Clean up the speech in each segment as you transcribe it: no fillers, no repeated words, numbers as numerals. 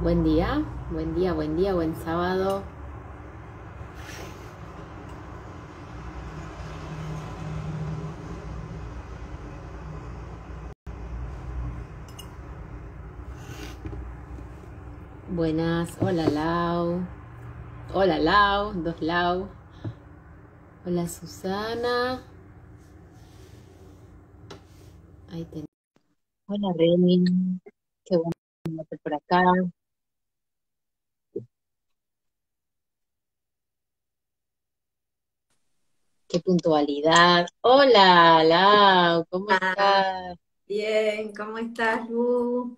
Buen día, buen día, buen día, buen sábado. Buenas, hola Lau. Hola Lau, dos Lau. Hola Susana. Ahí tenés. Hola Reni. Qué bueno verte por acá. Qué puntualidad. Hola Lau, ¿cómo Ah, estás? bien, ¿cómo estás, Lu?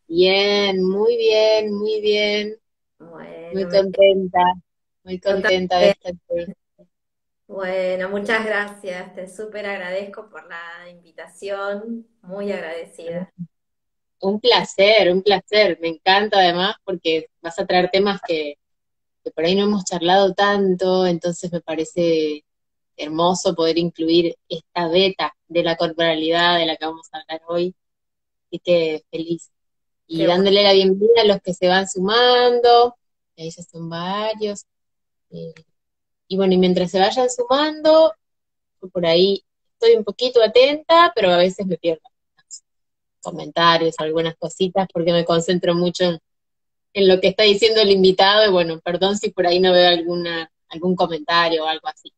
Bien, muy bien, muy bien. Muy Bueno, contenta, muy yo contenta de también. estar aquí. Bueno, muchas gracias. Te súper agradezco por la invitación. Muy agradecida. Un placer, un placer. Me encanta además porque vas a traer temas que por ahí no hemos charlado tanto, entonces me parece hermoso poder incluir esta beta de la corporalidad de la que vamos a hablar hoy, así que feliz. Y Qué bueno. dándole la bienvenida a los que se van sumando, ahí ya son varios, eh, y bueno, y mientras se vayan sumando, yo por ahí estoy un poquito atenta, pero a veces me pierdo comentarios, algunas cositas, porque me concentro mucho en lo que está diciendo el invitado, y bueno, perdón si por ahí no veo algún comentario o algo así.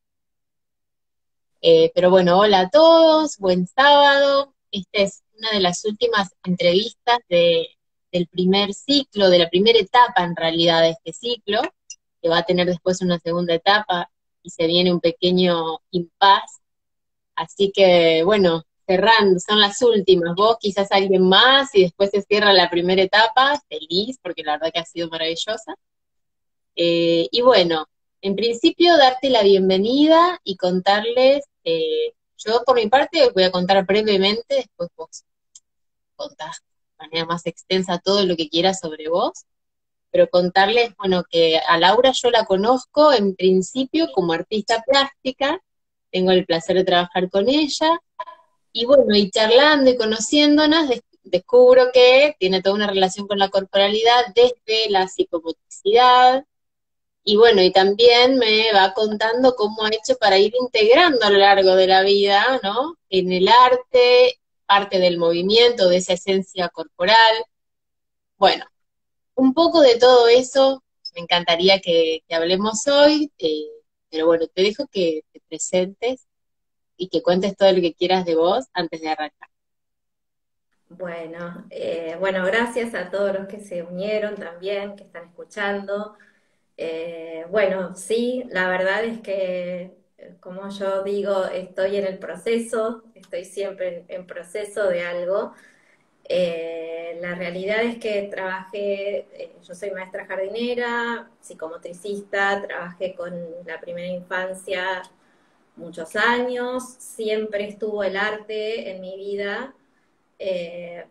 Pero bueno, hola a todos, buen sábado. Esta es una de las últimas entrevistas del primer ciclo, de la primera etapa en realidad de este ciclo, que va a tener después una segunda etapa y se viene un pequeño impas. Así que bueno, cerrando, son las últimas. Vos, quizás alguien más, y después se cierra la primera etapa, feliz, porque la verdad que ha sido maravillosa. Y bueno, en principio darte la bienvenida y contarles, yo por mi parte os voy a contar brevemente, después vos contás de manera más extensa todo lo que quieras sobre vos, pero contarles, bueno, que a Laura yo la conozco en principio como artista plástica, tengo el placer de trabajar con ella, y bueno, y charlando y conociéndonos, descubro que tiene toda una relación con la corporalidad desde la psicomotricidad, y bueno, y también me va contando cómo ha hecho para ir integrando a lo largo de la vida, ¿no? En el arte, parte del movimiento, de esa esencia corporal. Bueno, un poco de todo eso me encantaría que hablemos hoy, pero bueno, te dejo que te presentes y que cuentes todo lo que quieras de vos antes de arrancar. Bueno, gracias a todos los que se unieron también, que están escuchando. Bueno, sí, la verdad es que, como yo digo, estoy en el proceso, estoy siempre en proceso de algo. La realidad es que trabajé, yo soy maestra jardinera, psicomotricista, trabajé con la primera infancia muchos años, siempre estuvo el arte en mi vida, eh,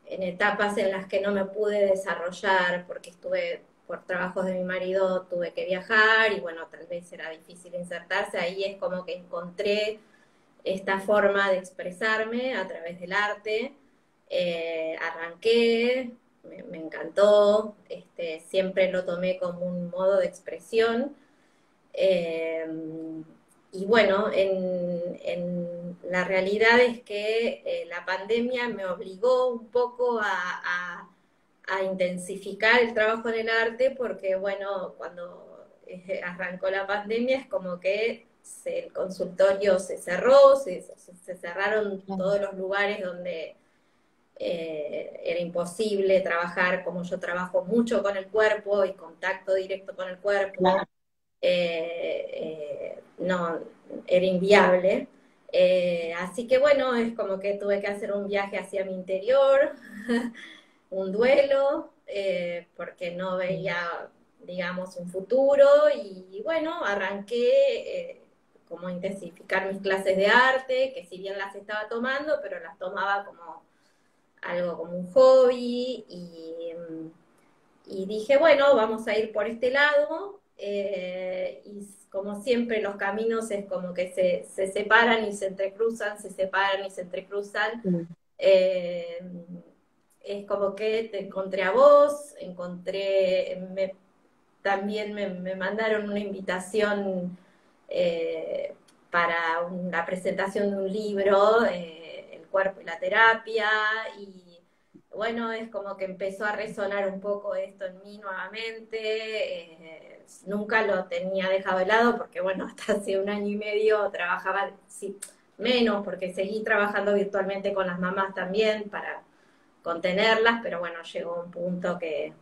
en etapas en las que no me pude desarrollar porque estuve por trabajos de mi marido, tuve que viajar y bueno, tal vez era difícil insertarse, ahí es como que encontré esta forma de expresarme a través del arte. Arranqué, me encantó, siempre lo tomé como un modo de expresión. Eh, y bueno, la realidad es que la pandemia me obligó un poco a intensificar el trabajo en el arte porque, bueno, cuando arrancó la pandemia es como que el consultorio se cerró, se cerraron Claro, todos los lugares donde era imposible trabajar como yo trabajo mucho con el cuerpo y contacto directo con el cuerpo. claro, No, era inviable. Así que bueno, es como que tuve que hacer un viaje hacia mi interior, un duelo, porque no veía, digamos, un futuro y bueno, arranqué como a intensificar mis clases de arte, que si bien las estaba tomando, pero las tomaba como algo como un hobby y dije, bueno, vamos a ir por este lado. Y como siempre los caminos es como que se separan y se entrecruzan, se separan y se entrecruzan. sí, Eh, es como que te encontré a vos, también me mandaron una invitación para la presentación de un libro, El cuerpo y la terapia, y bueno, es como que empezó a resonar un poco esto en mí nuevamente. Nunca lo tenía dejado de lado porque, bueno, hasta hace un año y medio trabajaba, sí, menos, porque seguí trabajando virtualmente con las mamás también para contenerlas, pero bueno, llegó un punto que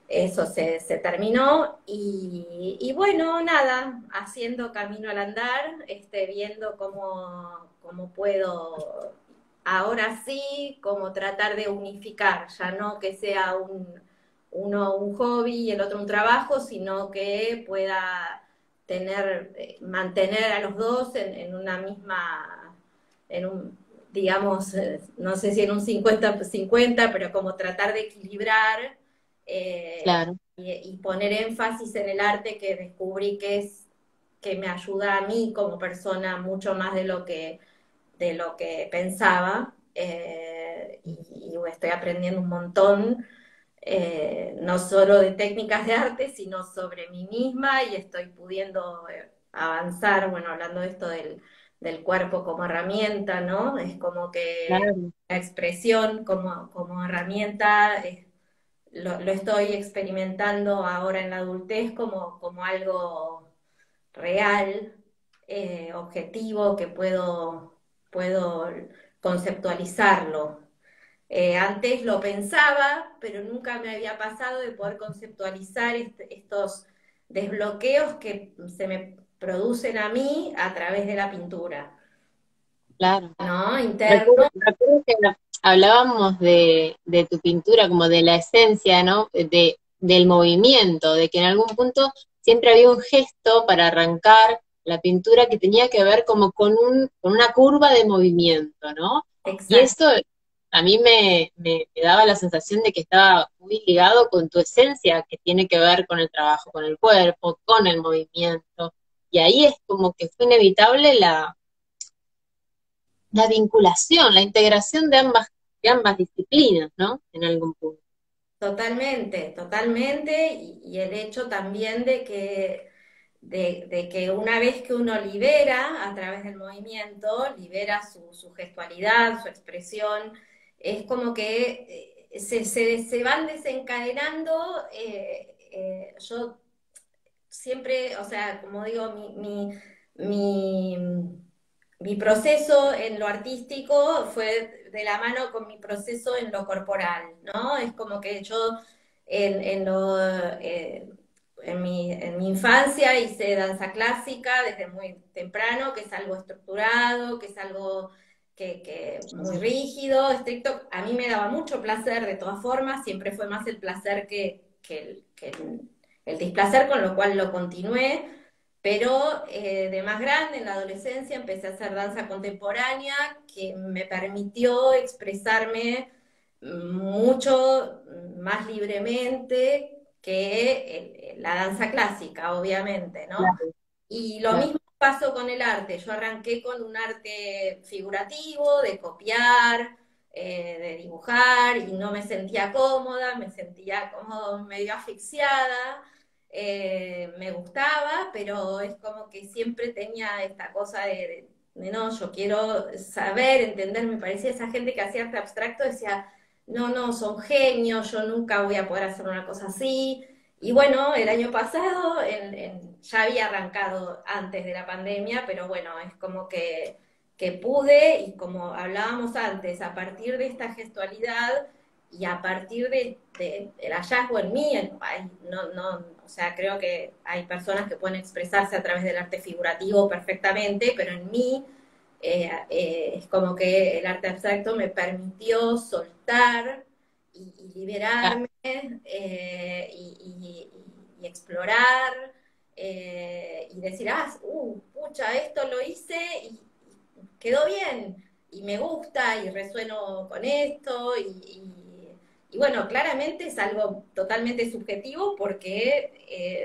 eso se terminó y bueno, nada, haciendo camino al andar, viendo cómo puedo, ahora sí, como tratar de unificar, ya no que sea uno un hobby y el otro un trabajo, sino que pueda mantener a los dos en una misma, en un, digamos, no sé si en un 50-50, pero como tratar de equilibrar Claro, y poner énfasis en el arte que descubrí que me ayuda a mí como persona mucho más de lo que pensaba. Y estoy aprendiendo un montón, no solo de técnicas de arte, sino sobre mí misma y estoy pudiendo avanzar, bueno, hablando de esto del cuerpo como herramienta, ¿no? Es como que claro. la expresión como herramienta lo estoy experimentando ahora en la adultez como algo real, objetivo, que puedo conceptualizarlo. Antes lo pensaba, pero nunca me había pasado de poder conceptualizar estos desbloqueos que se me producen a mí a través de la pintura, Claro. ¿no? Recuerdo, Interno. recuerdo que hablábamos de tu pintura, como de la esencia, ¿no? Del movimiento, de que en algún punto siempre había un gesto para arrancar la pintura que tenía que ver como con una curva de movimiento, ¿no? Y Exacto. eso a mí me daba la sensación de que estaba muy ligado con tu esencia, que tiene que ver con el trabajo, con el cuerpo, con el movimiento. Y ahí es como que fue inevitable la vinculación, la integración de ambas disciplinas, ¿no? En algún punto. Totalmente, totalmente, y el hecho también de que una vez que uno libera a través del movimiento, libera su gestualidad, su expresión, es como que se van desencadenando. Yo siempre, o sea, como digo, mi, mi proceso en lo artístico fue de la mano con mi proceso en lo corporal, ¿no? Es como que yo en, en lo, eh, en mi infancia hice danza clásica desde muy temprano, que es algo estructurado, que es algo que muy rígido, estricto. A mí me daba mucho placer de todas formas, siempre fue más el placer que el displacer, con lo cual lo continué, pero de más grande, en la adolescencia, empecé a hacer danza contemporánea, que me permitió expresarme mucho más libremente que la danza clásica, obviamente, ¿no? Claro, Y lo claro. mismo pasó con el arte. Yo arranqué con un arte figurativo, de copiar, de dibujar, y no me sentía cómoda, me sentía como medio asfixiada. Me gustaba, pero es como que siempre tenía esta cosa de no, yo quiero saber, entender. Me parecía esa gente que hacía arte abstracto, decía, no, no, son genios, yo nunca voy a poder hacer una cosa así. Y bueno, el año pasado ya había arrancado antes de la pandemia, pero bueno, es como que pude, y como hablábamos antes, a partir de esta gestualidad y a partir del hallazgo en mí, o sea, creo que hay personas que pueden expresarse a través del arte figurativo perfectamente, pero en mí es como que el arte abstracto me permitió soltar y Ah, liberarme, y explorar, y decir, pucha, esto lo hice y quedó bien, y me gusta, y resueno con esto, y bueno, claramente es algo totalmente subjetivo porque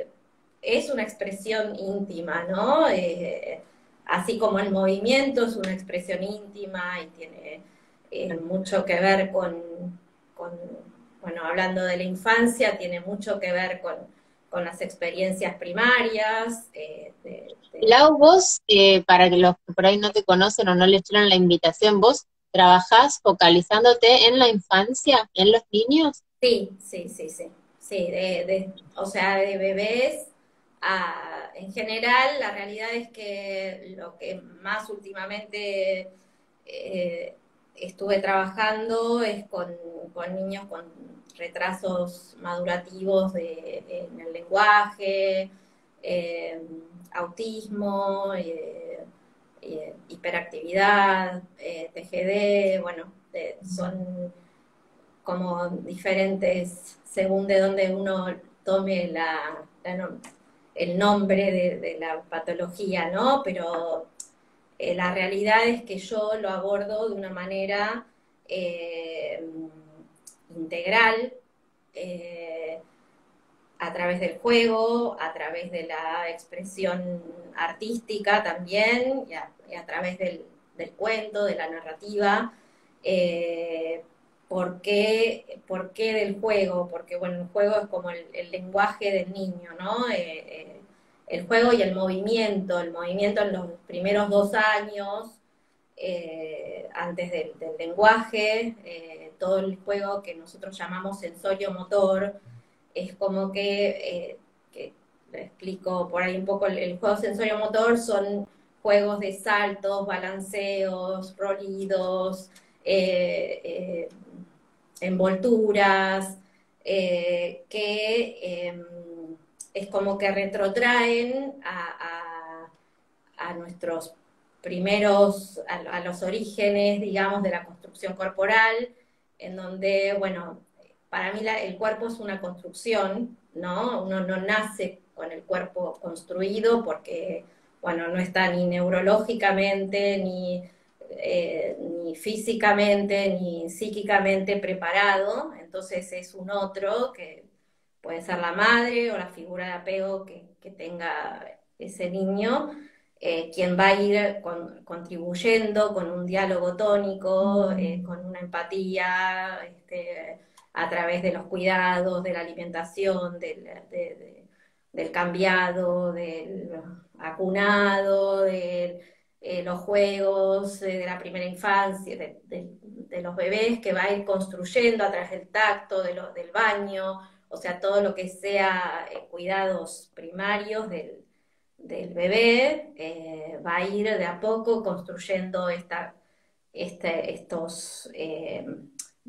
es una expresión íntima, ¿no? Así como el movimiento es una expresión íntima y tiene mucho que ver con, bueno, hablando de la infancia, tiene mucho que ver con las experiencias primarias. Lau, vos, para que los que por ahí no te conocen o no le echaron la invitación, vos trabajás focalizándote en la infancia, en los niños. Sí, sí, sí, sí. Sí, o sea, de bebés en general, la realidad es que lo que más últimamente eh, estuve trabajando es con niños con retrasos madurativos en el lenguaje, eh, autismo, hiperactividad, TGD, bueno, son como diferentes, según de dónde uno tome el nombre de la patología, ¿no? Pero la realidad es que yo lo abordo de una manera eh, integral, eh, a través del juego, a través de la expresión artística también, y a través del cuento, de la narrativa. Eh, por qué del juego? Porque, bueno, el juego es como el lenguaje del niño, ¿no? El juego y el movimiento en los primeros 2 años, antes del lenguaje, todo el juego que nosotros llamamos sensorio motor, es como que le explico por ahí un poco, el juego sensorio-motor son juegos de saltos, balanceos, rolidos, eh, eh, envolturas, que es como que retrotraen a nuestros primeros, a los orígenes, digamos, de la construcción corporal, en donde, bueno, para mí el cuerpo es una construcción, ¿no? Uno no nace con el cuerpo construido porque, bueno, no está ni neurológicamente, ni físicamente, ni psíquicamente preparado, entonces es un otro que puede ser la madre o la figura de apego que tenga ese niño, quien va a ir contribuyendo con un diálogo tónico, con una empatía, a través de los cuidados, de la alimentación, del cambiado, del acunado, de los juegos de la primera infancia, de los bebés, que va a ir construyendo a través del tacto, del baño, o sea, todo lo que sea cuidados primarios del bebé, va a ir de a poco construyendo estos,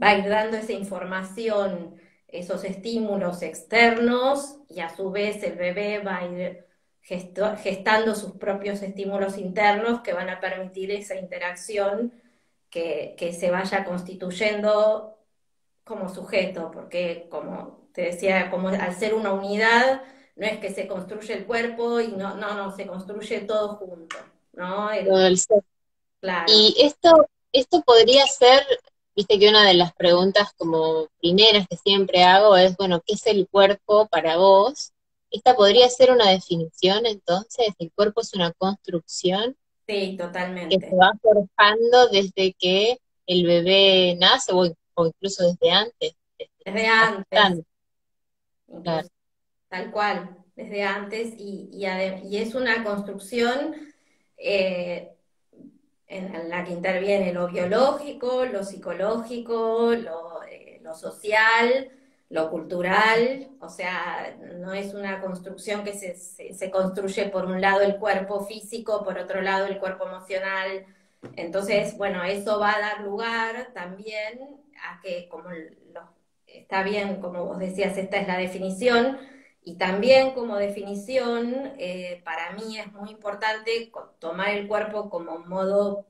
va a ir dando esa información, esos estímulos externos, y a su vez el bebé va a ir gestando sus propios estímulos internos que van a permitir esa interacción que se vaya constituyendo como sujeto, porque como te decía, como al ser una unidad, no es que se construye el cuerpo y no, se construye todo junto, ¿no? Todo el ser. Claro, Y esto podría ser, viste que una de las preguntas como primeras que siempre hago es, bueno, ¿qué es el cuerpo para vos? Esta podría ser una definición, entonces, el cuerpo es una construcción sí, que totalmente. se va forjando desde que el bebé nace o incluso desde antes, desde que se Desde está antes, gestando. Claro. incluso, tal cual, desde antes, y es una construcción eh, en la que interviene lo biológico, lo psicológico, lo social, lo cultural, o sea, no es una construcción que se construye por un lado el cuerpo físico, por otro lado el cuerpo emocional. Entonces, bueno, eso va a dar lugar también a que, está bien, como vos decías, esta es la definición, y también como definición, para mí es muy importante tomar el cuerpo como modo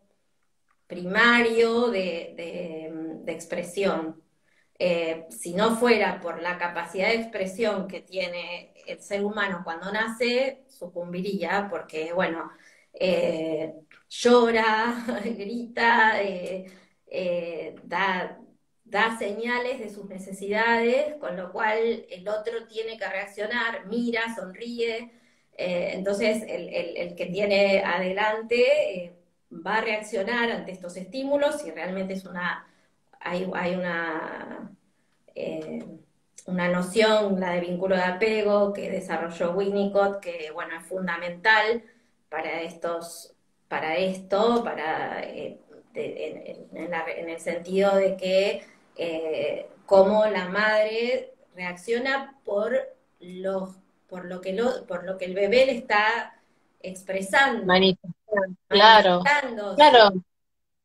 primario de expresión. Si no fuera por la capacidad de expresión que tiene el ser humano cuando nace, sucumbiría, porque, bueno, llora, grita, da señales de sus necesidades, con lo cual el otro tiene que reaccionar, mira, sonríe. Entonces, el que tiene adelante va a reaccionar ante estos estímulos y realmente hay eh, una noción, la de vínculo de apego, que desarrolló Winnicott, que bueno, es fundamental para para esto, en el sentido de que cómo la madre reacciona por lo que el bebé le está expresando, Manifestación, claro, manifestando. Si claro.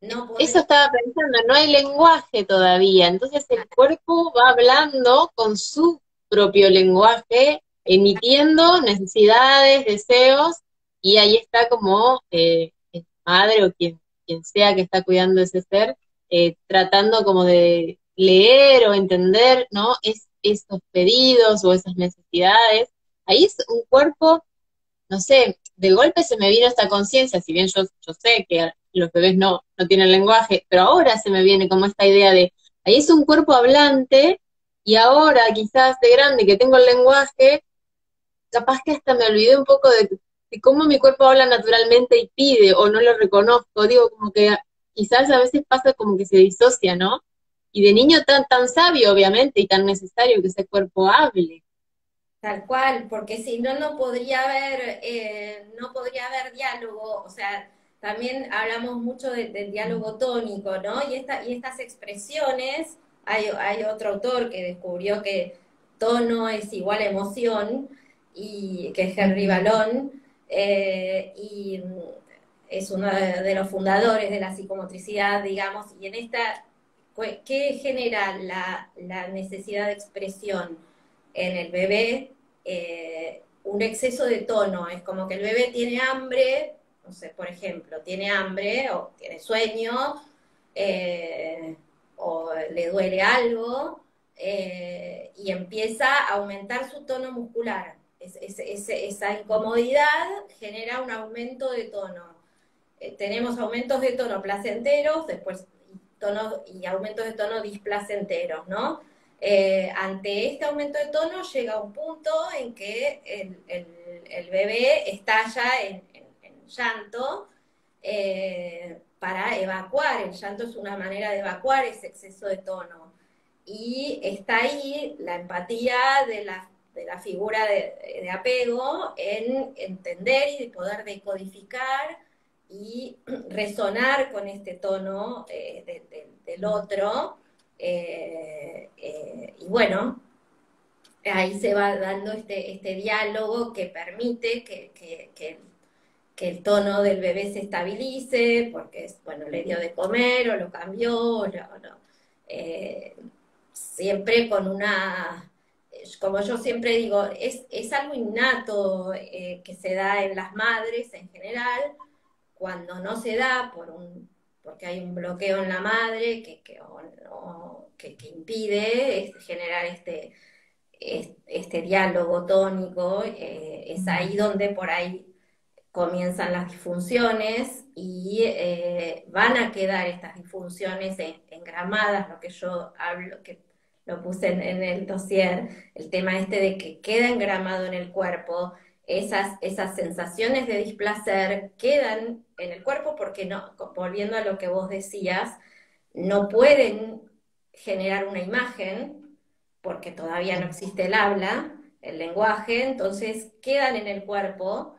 no Eso podemos, estaba pensando, no hay lenguaje todavía, entonces el cuerpo va hablando con su propio lenguaje, emitiendo necesidades, deseos, y ahí está como el madre o quien sea que está cuidando ese ser, tratando como de leer o entender, ¿no? Esos pedidos o esas necesidades. Ahí es un cuerpo, no sé, de golpe se me vino esta conciencia, si bien yo sé que los bebés no tienen lenguaje, pero ahora se me viene como esta idea de, ahí es un cuerpo hablante, y ahora quizás de grande que tengo el lenguaje, capaz que hasta me olvidé un poco de cómo mi cuerpo habla naturalmente y pide, o no lo reconozco, digo como que quizás a veces pasa como que se disocia, ¿no? Y de niño tan sabio, obviamente, y tan necesario que ese cuerpo hable. tal cual, porque si no, no podría haber diálogo. O sea, también hablamos mucho del diálogo tónico, ¿no? Y estas expresiones, hay otro autor que descubrió que tono es igual a emoción, y que es Henry Ballon, y es uno de los fundadores de la psicomotricidad, digamos, y en ¿qué genera la necesidad de expresión en el bebé? Un exceso de tono. Es como que el bebé tiene hambre, no sé, por ejemplo, tiene hambre o tiene sueño, o le duele algo, y empieza a aumentar su tono muscular. Esa incomodidad genera un aumento de tono. Tenemos aumentos de tono placenteros, después tonos y aumentos de tono displacenteros, ¿no? Ante este aumento de tono llega un punto en que el bebé estalla en llanto, para evacuar. El llanto es una manera de evacuar ese exceso de tono. Y está ahí la empatía de la figura de apego en entender y poder decodificar y resonar con este tono del otro. Y bueno, ahí se va dando este diálogo que permite que el tono del bebé se estabilice, porque bueno, le dio de comer o lo cambió, eh, siempre con como yo siempre digo, es algo innato, que se da en las madres en general. Cuando no se da porque hay un bloqueo en la madre que impide generar este diálogo tónico. Es ahí donde por ahí comienzan las disfunciones, y van a quedar estas disfunciones engramadas, lo que yo hablo, que lo puse en el dossier, el tema este de que queda engramado en el cuerpo. Esas sensaciones de displacer quedan en el cuerpo porque no, volviendo a lo que vos decías, no pueden generar una imagen porque todavía no existe el habla, el lenguaje. Entonces quedan en el cuerpo,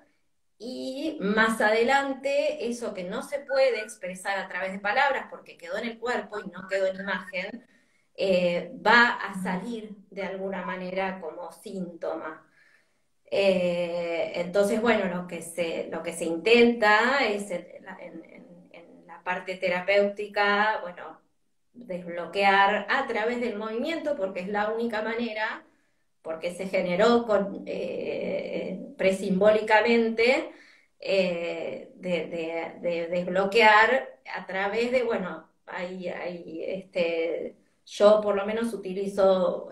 y más adelante eso que no se puede expresar a través de palabras porque quedó en el cuerpo y no quedó en imagen, va a salir de alguna manera como síntoma. Entonces, bueno, lo que se intenta es en la parte terapéutica, bueno, desbloquear a través del movimiento, porque es la única manera, porque se generó presimbólicamente, de desbloquear a través de, bueno, yo por lo menos utilizo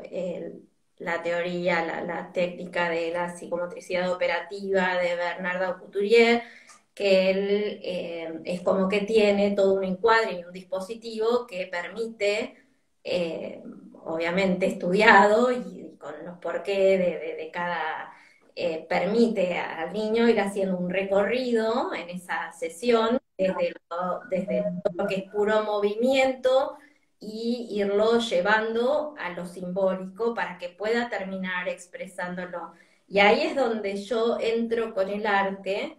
la teoría, la técnica de la psicomotricidad operativa de Bernard Couturier, que él es como que tiene todo un encuadre y un dispositivo que permite, obviamente estudiado y con los porqué de cada, permite al niño ir haciendo un recorrido en esa sesión desde lo que es puro movimiento y irlo llevando a lo simbólico para que pueda terminar expresándolo. Y ahí es donde yo entro con el arte,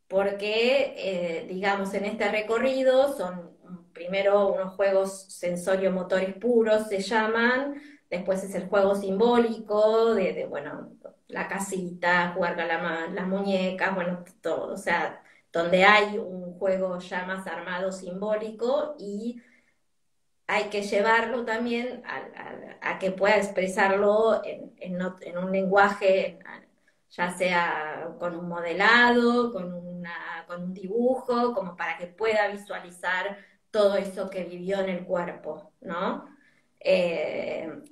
porque, digamos, en este recorrido son primero unos juegos sensorio-motores puros, se llaman, después es el juego simbólico bueno, la casita, jugar con las muñecas, bueno, todo, o sea, donde hay un juego ya más armado simbólico y hay que llevarlo también a que pueda expresarlo en un lenguaje, ya sea con un modelado, con un dibujo, como para que pueda visualizar todo eso que vivió en el cuerpo, ¿no?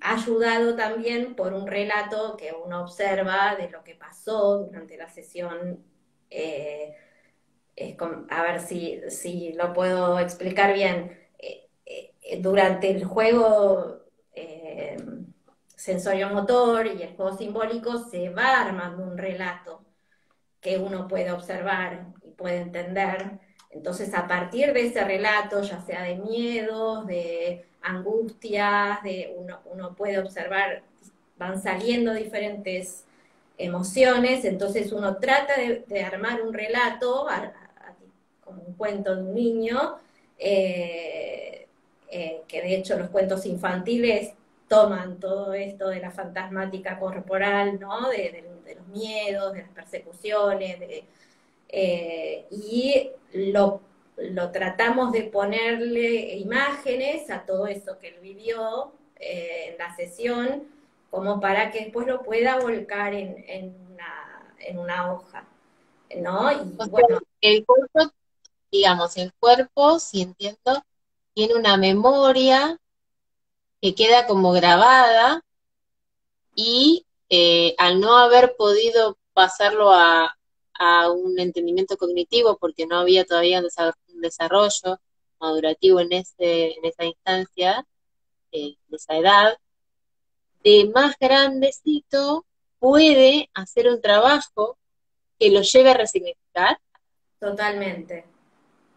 Ayudado también por un relato que uno observa de lo que pasó durante la sesión. A ver si lo puedo explicar bien. Durante el juego sensorio-motor y el juego simbólico se va armando un relato que uno puede observar y puede entender. Entonces, a partir de ese relato, ya sea de miedos, de angustias, uno puede observar, van saliendo diferentes emociones, entonces uno trata de armar un relato, como un cuento de un niño, que de hecho los cuentos infantiles toman todo esto de la fantasmática corporal, ¿no? De los miedos, de las persecuciones, y lo tratamos de ponerle imágenes a todo eso que él vivió en la sesión, como para que después lo pueda volcar en una hoja, ¿no? O Y sea, bueno, el cuerpo, digamos, el cuerpo, si entiendo, tiene una memoria que queda como grabada y al no haber podido pasarlo a un entendimiento cognitivo porque no había todavía un desarrollo madurativo en esa instancia, de esa edad, de más grandecito puede hacer un trabajo que lo lleve a resignificar. totalmente,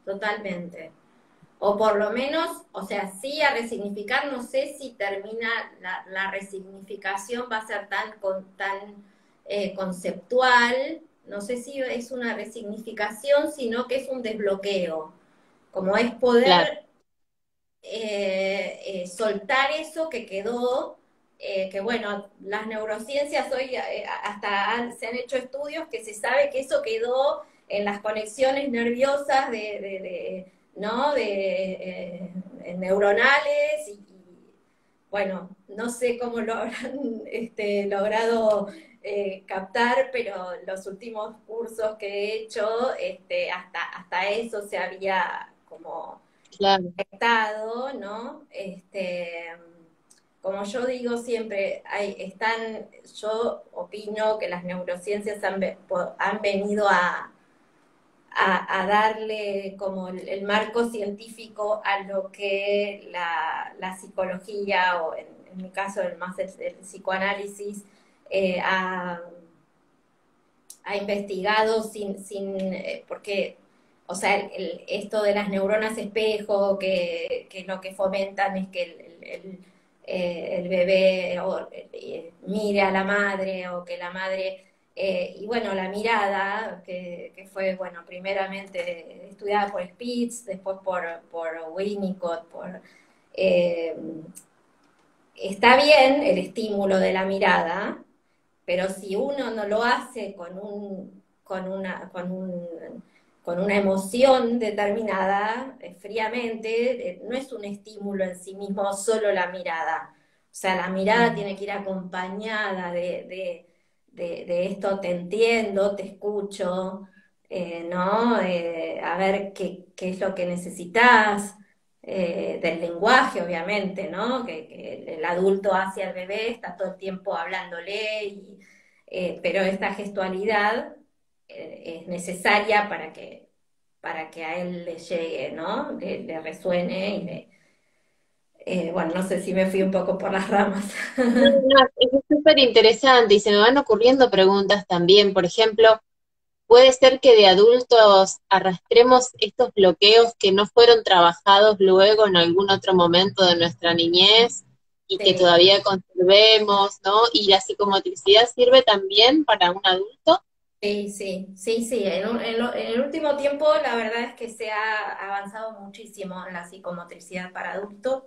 totalmente. O por lo menos, o sea, sí a resignificar, no sé si termina la resignificación, va a ser tan conceptual, no sé si es una resignificación, sino que es un desbloqueo, como es Claro, poder soltar eso que quedó, que bueno, las neurociencias hoy se han hecho estudios que se sabe que eso quedó en las conexiones nerviosas ¿no? Neuronales bueno, no sé cómo lo habrán logrado captar, pero los últimos cursos que he hecho, hasta eso se había como claro. conectado, ¿no? Como yo digo siempre, yo opino que las neurociencias han venido a darle como el marco científico a lo que la psicología, o en mi caso más el psicoanálisis, eh, ha, ha investigado porque, o sea, esto de las neuronas espejo, que lo que fomentan es que el bebé mire a la madre, o que la madre, y bueno, la mirada, que fue, bueno, primeramente estudiada por Spitz, después por Winnicott, eh, está bien el estímulo de la mirada, pero si uno no lo hace con una emoción determinada, fríamente, no es un estímulo en sí mismo solo la mirada. O sea, la mirada Mm. tiene que ir acompañada de esto: te entiendo, te escucho, ¿no? A ver qué es lo que necesitas. Del lenguaje, obviamente, ¿no? Que el adulto hacia el bebé está todo el tiempo hablándole, pero esta gestualidad es necesaria para que a él le llegue, ¿no? Le resuene bueno, no sé si me fui un poco por las ramas. No, no, es súper interesante y se me van ocurriendo preguntas también. Por ejemplo, puede ser que de adultos arrastremos estos bloqueos que no fueron trabajados luego en algún otro momento de nuestra niñez y que Sí. todavía conservemos, ¿no? Y la psicomotricidad sirve también para un adulto. Sí, sí, sí, sí. En el último tiempo la verdad es que se ha avanzado muchísimo en la psicomotricidad para adultos.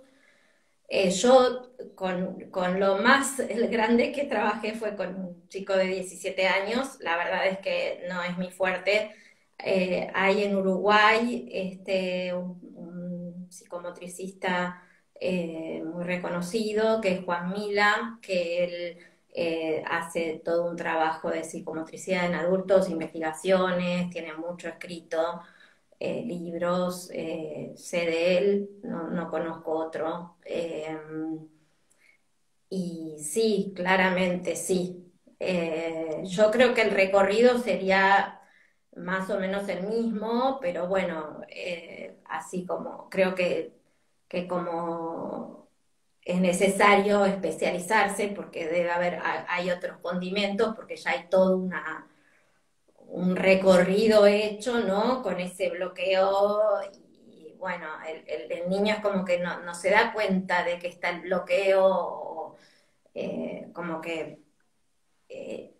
Yo con lo más grande que trabajé fue con un chico de 17 años. La verdad es que no es mi fuerte. Hay en Uruguay un psicomotricista muy reconocido, que es Juan Mila, que él hace todo un trabajo de psicomotricidad en adultos, investigaciones, tiene mucho escrito, libros, sé de él, no conozco otro. Y sí, claramente sí. Yo creo que el recorrido sería más o menos el mismo, pero bueno, así como creo que como es necesario especializarse porque debe haber, hay otros condimentos, porque ya hay todo un recorrido hecho, ¿no? Con ese bloqueo y bueno, el niño es como que no se da cuenta de que está el bloqueo, o, como que eh,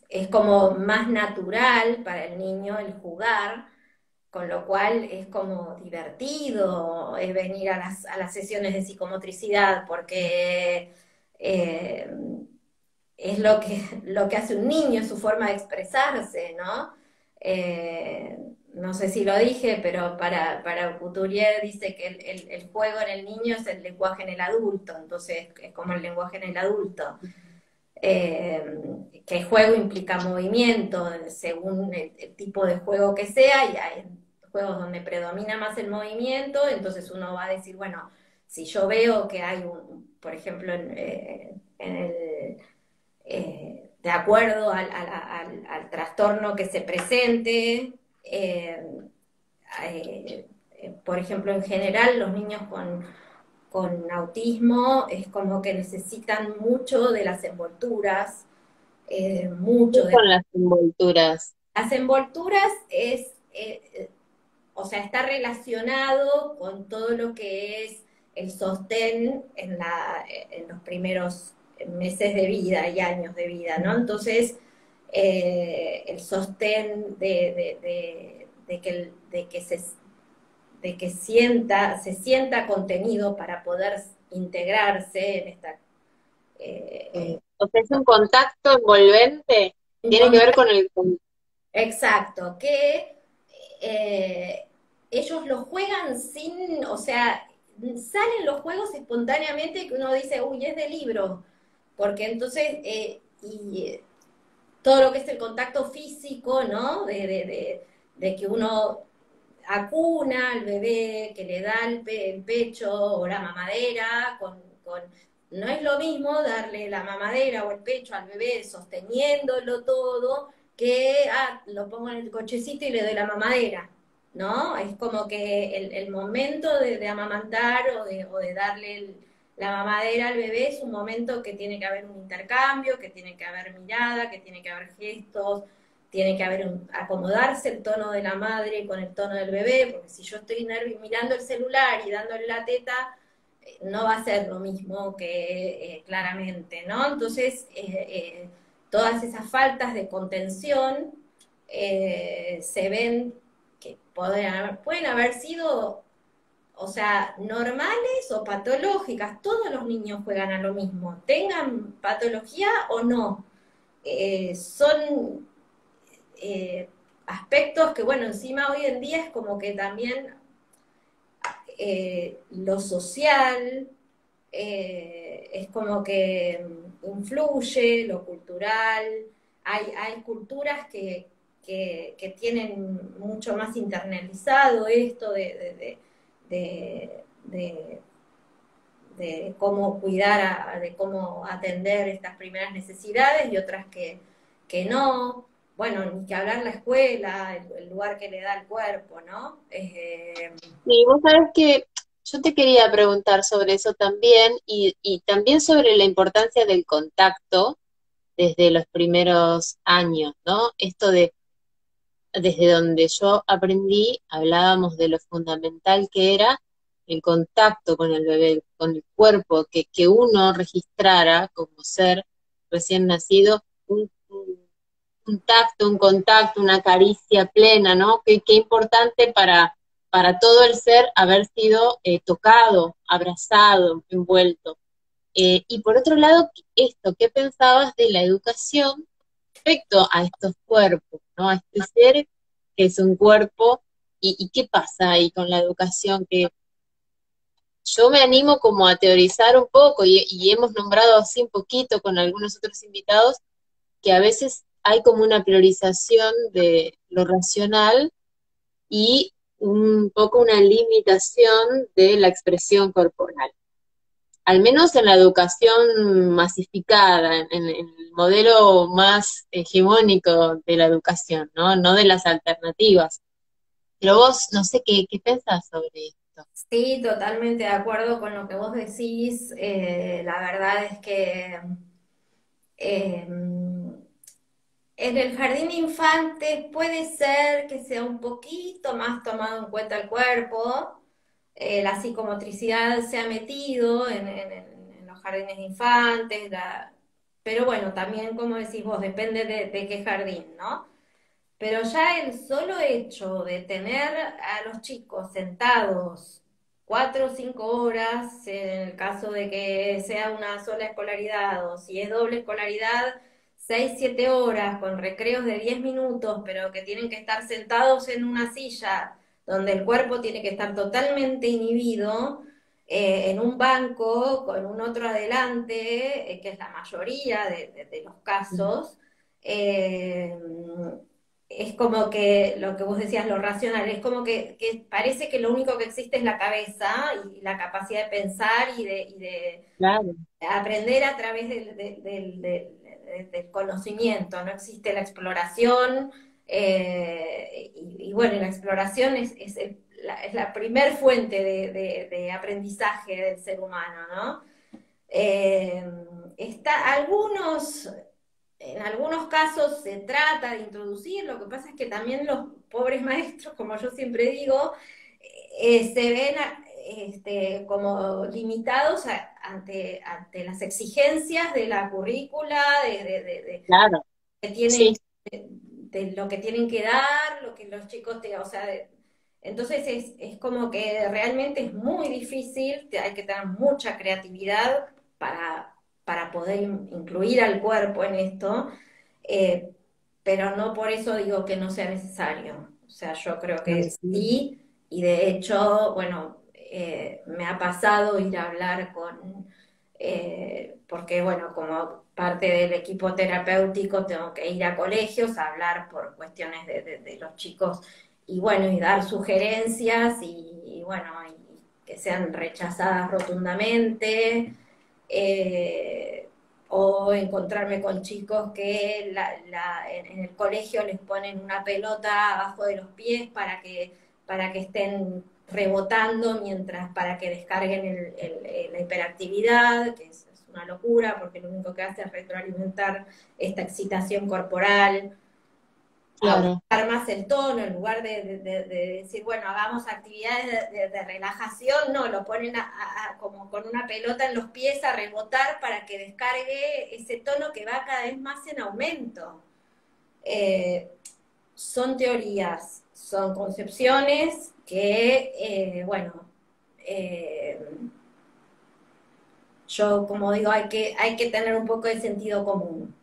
es como más natural para el niño el jugar, con lo cual es como divertido venir a las sesiones de psicomotricidad, porque eh, es lo que hace un niño, es su forma de expresarse, ¿no? No sé si lo dije, pero para Couturier dice que el juego en el niño es el lenguaje en el adulto, entonces es como el lenguaje en el adulto. Que el juego implica movimiento según el tipo de juego que sea, y hay juegos donde predomina más el movimiento, entonces uno va a decir, bueno, si yo veo que hay por ejemplo, en el de acuerdo al trastorno que se presente. Por ejemplo, en general, los niños con autismo es como que necesitan mucho de las envolturas, ¿Qué mucho de son las envolturas? las envolturas es, o sea, está relacionado con todo lo que es el sostén en los primeros meses de vida y años de vida, ¿no? Entonces, el sostén de que se sienta contenido para poder integrarse en esta... O sea, es un contacto envolvente, un tiene que ver contacto con el... exacto, que eh, ellos lo juegan sin, o sea, salen los juegos espontáneamente que uno dice, uy, es de libro, porque entonces, todo lo que es el contacto físico, ¿no? De que uno acuna al bebé, que le da el pecho o la mamadera, no es lo mismo darle la mamadera o el pecho al bebé sosteniéndolo todo, que lo pongo en el cochecito y le doy la mamadera, ¿no? Es como que el momento de amamantar o de darle la mamadera al bebé es un momento que tiene que haber un intercambio, que tiene que haber mirada, que tiene que haber gestos, tiene que haber acomodarse el tono de la madre con el tono del bebé, porque si yo estoy mirando el celular y dándole la teta, no va a ser lo mismo que claramente, ¿no? Entonces, todas esas faltas de contención se ven que pueden haber sido, o sea, normales o patológicas. Todos los niños juegan a lo mismo, tengan patología o no. Son aspectos que, bueno, encima hoy en día es como que también lo social es como que influye, lo cultural. Hay culturas que tienen mucho más internalizado esto de, de, de cómo cuidar, de cómo atender estas primeras necesidades y otras que no. Bueno, ni que hablar la escuela, el lugar que le da el cuerpo, ¿no? Y vos sabés que yo te quería preguntar sobre eso también y también sobre la importancia del contacto desde los primeros años, ¿no? Esto de desde donde yo aprendí, hablábamos de lo fundamental que era el contacto con el bebé, con el cuerpo, que uno registrara como ser recién nacido un tacto, un contacto, una caricia plena, ¿no? Qué importante para todo el ser haber sido tocado, abrazado, envuelto. Y por otro lado, esto, ¿qué pensabas de la educación respecto a estos cuerpos, ¿no? A este ser que es un cuerpo, y qué pasa ahí con la educación, que yo me animo como a teorizar un poco, y hemos nombrado así un poquito con algunos otros invitados, que a veces hay como una priorización de lo racional y un poco una limitación de la expresión corporal. Al menos en la educación masificada, en el modelo más hegemónico de la educación, ¿no? No de las alternativas. Pero vos, no sé qué pensás sobre esto. Sí, totalmente de acuerdo con lo que vos decís. La verdad es que eh, en el jardín de infantes puede ser que sea un poquito más tomado en cuenta el cuerpo, la psicomotricidad se ha metido en los jardines de infantes, pero bueno, también como decís vos, depende de qué jardín, ¿no? Pero ya el solo hecho de tener a los chicos sentados 4 o 5 horas, en el caso de que sea una sola escolaridad, o si es doble escolaridad, 6, 7 horas con recreos de 10 minutos, pero que tienen que estar sentados en una silla donde el cuerpo tiene que estar totalmente inhibido, en un banco con un otro adelante, que es la mayoría de los casos. eh, es como que lo que vos decías, lo racional, es como que parece que lo único que existe es la cabeza y la capacidad de pensar y de Claro, aprender a través del conocimiento, no existe la exploración, y bueno, la exploración es la primer fuente de aprendizaje del ser humano, ¿no? Eh, en algunos casos se trata de introducir, lo que pasa es que también los pobres maestros, como yo siempre digo, se ven como limitados ante las exigencias de la currícula, claro, que tienen, sí, de lo que tienen que dar, lo que los chicos o sea, entonces es como que realmente es muy difícil, hay que tener mucha creatividad para poder incluir al cuerpo en esto, eh, pero no por eso digo que no sea necesario. O sea, yo creo que sí, sí, y de hecho, bueno, me ha pasado ir a hablar porque bueno, como parte del equipo terapéutico tengo que ir a colegios a hablar por cuestiones de los chicos y bueno, y dar sugerencias y bueno, y que sean rechazadas rotundamente. eh, o encontrarme con chicos que en el colegio les ponen una pelota abajo de los pies para que estén rebotando para que descarguen la hiperactividad, que es una locura porque lo único que hace es retroalimentar esta excitación corporal, a claro. buscar más el tono, en lugar de decir, bueno, hagamos actividades de relajación, no, lo ponen como con una pelota en los pies a rebotar para que descargue ese tono que va cada vez más en aumento. Eh, Son teorías, son concepciones que, bueno, eh, yo como digo, hay que tener un poco de sentido común,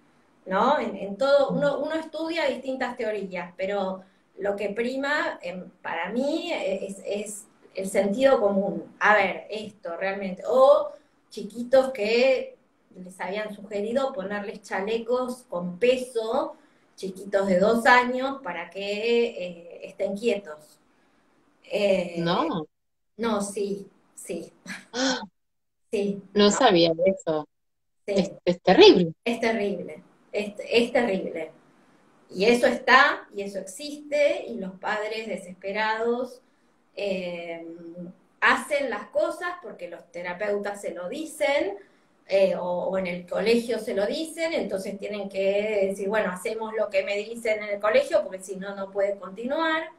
¿no? En todo, uno estudia distintas teorías, pero lo que prima para mí es el sentido común. A ver, esto realmente. O chiquitos que les habían sugerido ponerles chalecos con peso, chiquitos de 2 años, para que estén quietos. Eh, No, no, sí, sí, sí, no no, sabía de eso. sí. Es terrible. Es terrible, es terrible. Y eso está, y eso existe, y los padres desesperados eh, hacen las cosas porque los terapeutas se lo dicen, o en el colegio se lo dicen, entonces tienen que decir, bueno, hacemos lo que me dicen en el colegio, porque si no, no puede continuar.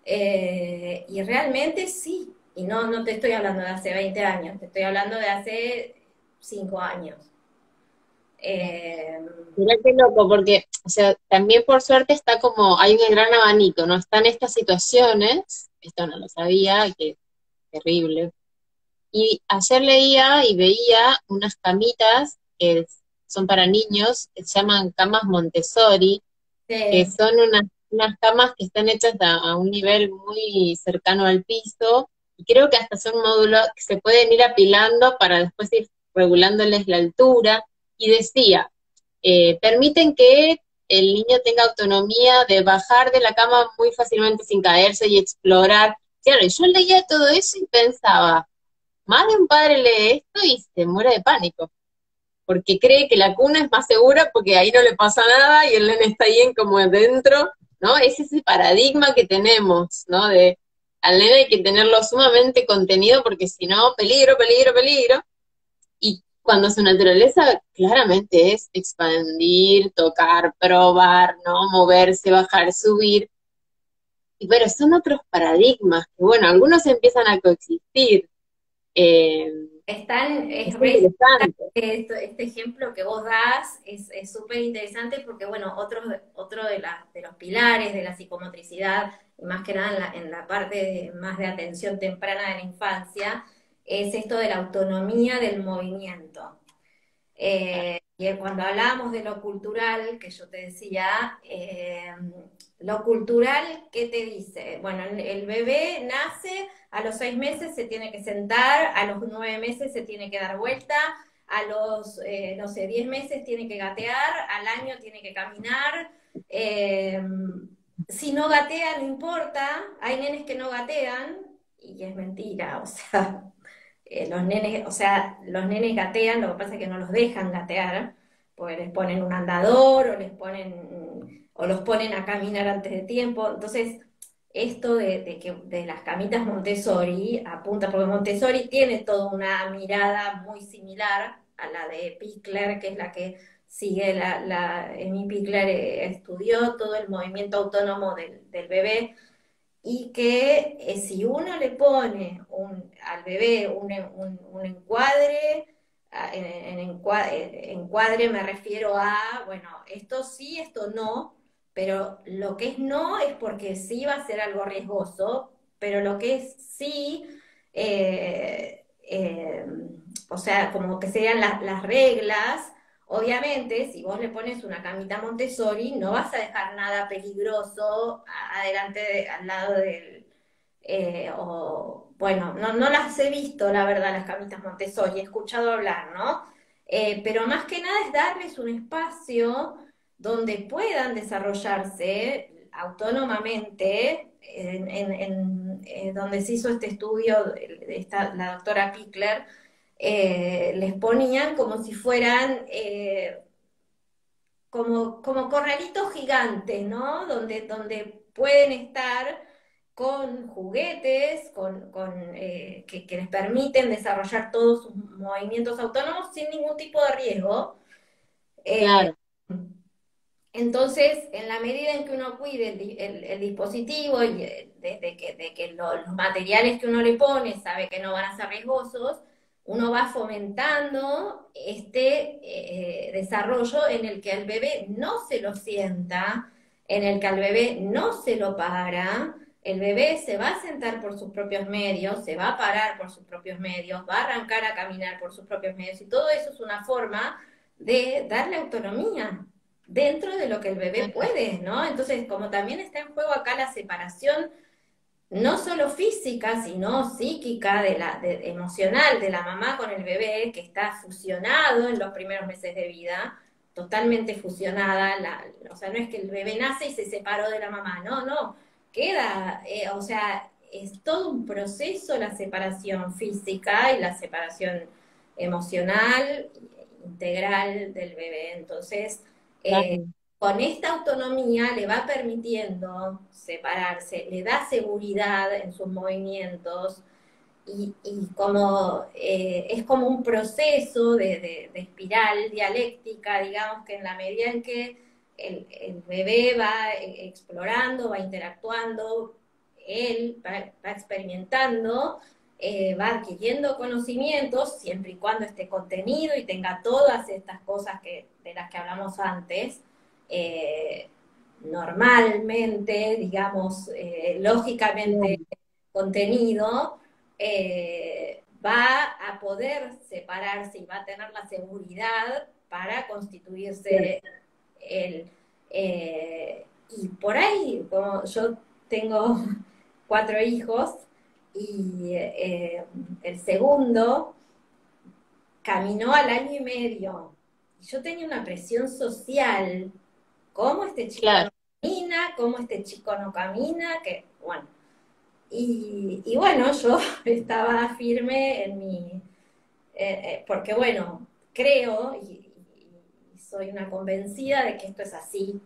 Y realmente sí, y no te estoy hablando de hace 20 años, te estoy hablando de hace 5 años. Eh, Mirá qué loco, porque, o sea, también por suerte está como, hay un gran abanico, ¿no? Están estas situaciones, esto no lo sabía, que es terrible. Y ayer leía y veía unas camitas que son para niños, que se llaman camas Montessori, que sí, son unas camas que están hechas a un nivel muy cercano al piso, y creo que hasta son módulos que se pueden ir apilando para después ir regulándoles la altura, y decía, permiten que el niño tenga autonomía de bajar de la cama muy fácilmente sin caerse y explorar. Claro, y yo leía todo eso y pensaba, más de un padre lee esto y se muere de pánico, porque cree que la cuna es más segura porque ahí no le pasa nada y el nene está ahí como dentro, ¿no? Es ese paradigma que tenemos, ¿no? De al nene hay que tenerlo sumamente contenido porque si no, peligro, peligro, peligro. Y cuando su naturaleza claramente es expandir, tocar, probar, ¿no? Moverse, bajar, subir. Y pero son otros paradigmas que, bueno, algunos empiezan a coexistir. Eh, es es re interesante. este ejemplo que vos das es súper interesante porque, bueno, otro de los pilares de la psicomotricidad, y más que nada en la parte más de atención temprana de la infancia, es esto de la autonomía del movimiento. Y cuando hablábamos de lo cultural, que yo te decía, lo cultural, ¿qué te dice? Bueno, el bebé nace, a los 6 meses se tiene que sentar, a los 9 meses se tiene que dar vuelta, a los, no sé, 10 meses tiene que gatear, al año tiene que caminar. eh, si no gatea, no importa, hay nenes que no gatean, y es mentira, o sea, los nenes, o sea, los nenes gatean, lo que pasa es que no los dejan gatear, porque les ponen un andador o los ponen a caminar antes de tiempo. Entonces, esto de las camitas Montessori apunta, porque Montessori tiene toda una mirada muy similar a la de Pickler, que es la que sigue Amy Pickler estudió todo el movimiento autónomo del bebé, y que si uno le pone al bebé un encuadre, encuadre me refiero a, bueno, esto sí, esto no, pero lo que es no es porque sí va a ser algo riesgoso, pero lo que es sí, eh, eh, o sea, como que serían las reglas. Obviamente, si vos le pones una camita Montessori, no vas a dejar nada peligroso adelante, al lado del... o, bueno, no las he visto, la verdad, las camitas Montessori, he escuchado hablar, ¿no? Pero más que nada es darles un espacio donde puedan desarrollarse autónomamente, donde se hizo este estudio, la doctora Pickler, les ponían como si fueran como corralitos gigantes, ¿no? Donde pueden estar con juguetes, que les permiten desarrollar todos sus movimientos autónomos sin ningún tipo de riesgo. Eh, Claro. entonces, en la medida en que uno cuide el dispositivo y de que los materiales que uno le pone sabe que no van a ser riesgosos, uno va fomentando este desarrollo en el que al bebé no se lo sienta, en el que al bebé no se lo para, el bebé se va a sentar por sus propios medios, se va a parar por sus propios medios, va a arrancar a caminar por sus propios medios, y todo eso es una forma de darle autonomía dentro de lo que el bebé puede, ¿no? Entonces, como también está en juego acá la separación, no solo física, sino psíquica, emocional de la mamá con el bebé, que está fusionado en los primeros meses de vida, totalmente fusionada, o sea, no es que el bebé nace y se separó de la mamá, no, no, queda, o sea, es todo un proceso la separación física y la separación emocional, integral del bebé. Entonces, eh, Claro. con esta autonomía le va permitiendo separarse, le da seguridad en sus movimientos, y como es como un proceso de espiral dialéctica, digamos que en la medida en que el bebé va explorando, va interactuando, él va experimentando, va adquiriendo conocimientos, siempre y cuando esté contenido y tenga todas estas cosas de las que hablamos antes, eh, normalmente, digamos, lógicamente contenido, va a poder separarse y va a tener la seguridad para constituirse el... y por ahí, como yo tengo 4 hijos y el segundo caminó al año y medio. Y yo tenía una presión social, cómo este chico no Claro, camina, cómo este chico no camina, que bueno, y bueno, yo estaba firme en porque bueno, creo y soy una convencida de que esto es así.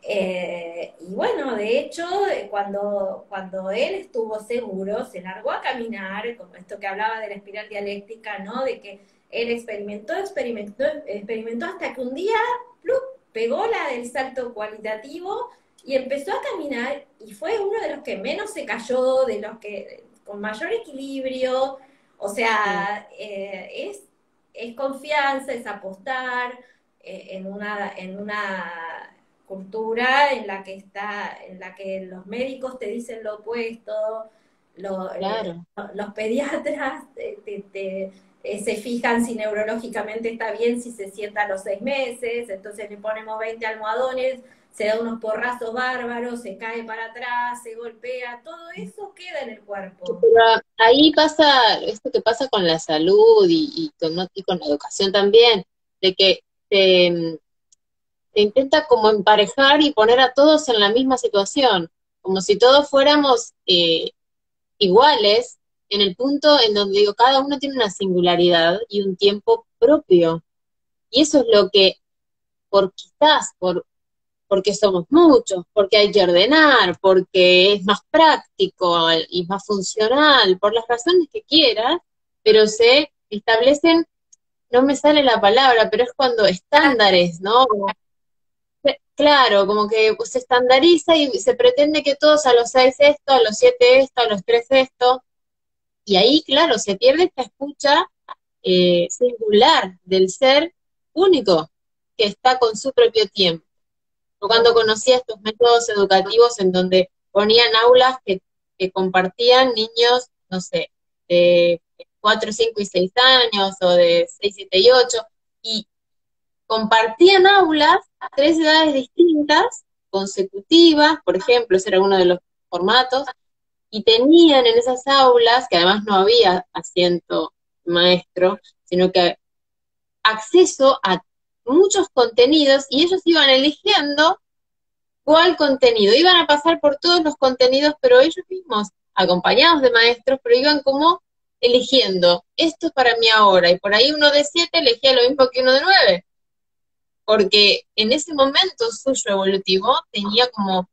Y bueno, de hecho, cuando él estuvo seguro, se largó a caminar, como esto que hablaba de la espiral dialéctica, ¿no? De que él experimentó hasta que un día ¡plup! Pegó la del salto cualitativo y empezó a caminar y fue uno de los que menos se cayó, de los que con mayor equilibrio, o sí, sea, es confianza, es apostar en una cultura en la que los médicos te dicen lo opuesto, claro. los pediatras se fijan si neurológicamente está bien, si se sienta a los 6 meses, entonces le ponemos 20 almohadones, se da unos porrazos bárbaros, se cae para atrás, se golpea, todo eso queda en el cuerpo. Pero ahí pasa esto que pasa con la salud y con la educación también, de que se intenta como emparejar y poner a todos en la misma situación, como si todos fuéramos iguales en el punto en donde digo, cada uno tiene una singularidad y un tiempo propio. Y eso es lo que, porque somos muchos, porque hay que ordenar, porque es más práctico y más funcional, por las razones que quieras, pero se establecen, no me sale la palabra, pero es cuando estándares, ¿no? Claro, como que se estandariza y se pretende que todos a los 6 esto, a los 7 esto, a los 3 esto, y ahí, claro, se pierde esta escucha singular del ser único que está con su propio tiempo. Yo cuando conocía estos métodos educativos en donde ponían aulas que compartían niños, no sé, de 4, 5 y 6 años, o de 6, 7 y 8, y compartían aulas, 3 edades distintas, consecutivas, por ejemplo, ese era uno de los formatos, y tenían en esas aulas, que además no había asiento maestro, sino que acceso a muchos contenidos, y ellos iban eligiendo cuál contenido. Iban a pasar por todos los contenidos, pero ellos mismos, acompañados de maestros, pero iban como eligiendo, esto es para mí ahora, y por ahí uno de 7 elegía lo mismo que uno de 9, porque en ese momento suyo evolutivo tenía como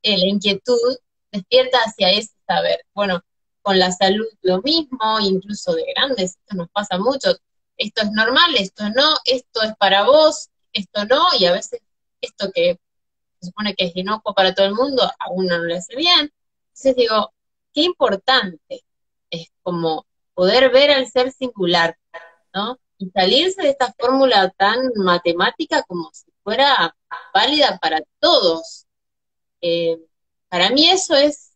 la inquietud despierta hacia ese saber. Bueno, con la salud lo mismo, incluso de grandes, esto nos pasa mucho. Esto es normal, esto no, esto es para vos, esto no, y a veces esto que se supone que es inocuo para todo el mundo, a uno no le hace bien. Entonces digo, qué importante es como poder ver al ser singular, ¿no? Y salirse de esta fórmula tan matemática como si fuera válida para todos. Eh, para mí eso es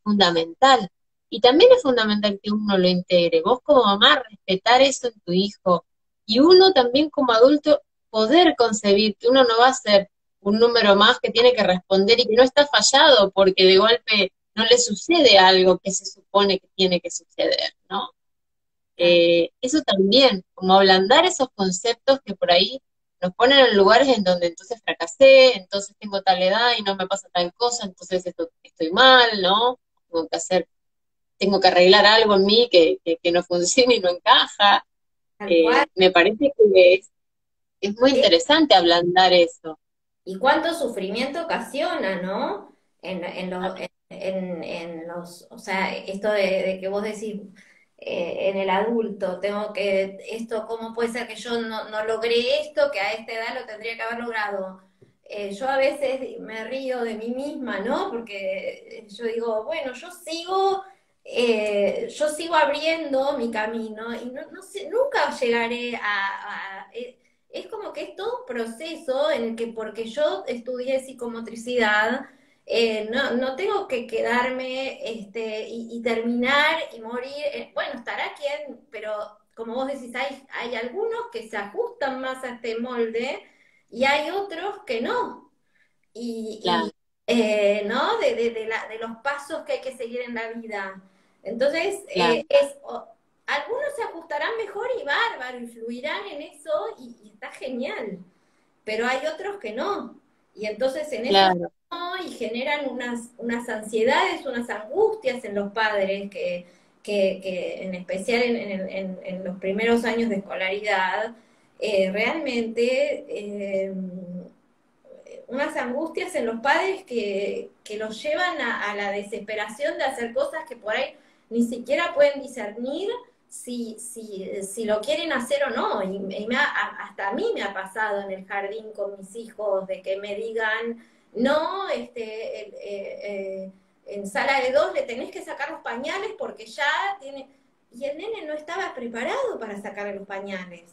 fundamental. Y también es fundamental que uno lo integre. Vos como mamá, respetar eso en tu hijo. Y uno también como adulto, poder concebir que uno no va a ser un número más que tiene que responder y que no está fallado porque de golpe no le sucede algo que se supone que tiene que suceder, ¿no? Eso también, como ablandar esos conceptos que por ahí nos ponen en lugares en donde entonces fracasé, entonces tengo tal edad y no me pasa tal cosa, entonces estoy mal, ¿no? Tengo que hacer, tengo que arreglar algo en mí que no funciona y no encaja. Tal cual. Me parece que es muy Sí. interesante ablandar eso. Y cuánto sufrimiento ocasiona, ¿no? En los, o sea, esto de que vos decís, en el adulto, tengo que, esto, ¿cómo puede ser que yo no logré esto, que a esta edad lo tendría que haber logrado? Yo a veces me río de mí misma, ¿no? Porque yo digo, bueno, yo sigo abriendo mi camino y no sé, nunca llegaré es como que es todo un proceso en el que porque yo estudié psicomotricidad, no tengo que quedarme y terminar y morir. Bueno, estará quien, pero como vos decís, hay algunos que se ajustan más a este molde y hay otros que no. Claro, ¿No? De los pasos que hay que seguir en la vida. Entonces, claro, algunos se ajustarán mejor y bárbaro, influirán en eso y está genial, pero hay otros que no. Y entonces en esos claro, no, y generan unas ansiedades, unas angustias en los padres que en especial en los primeros años de escolaridad, realmente unas angustias en los padres que los llevan a la desesperación de hacer cosas que por ahí ni siquiera pueden discernir si lo quieren hacer o no. Hasta a mí me ha pasado en el jardín con mis hijos de que me digan, no, en sala de dos le tenés que sacar los pañales porque ya tiene... Y el nene no estaba preparado para sacarle los pañales,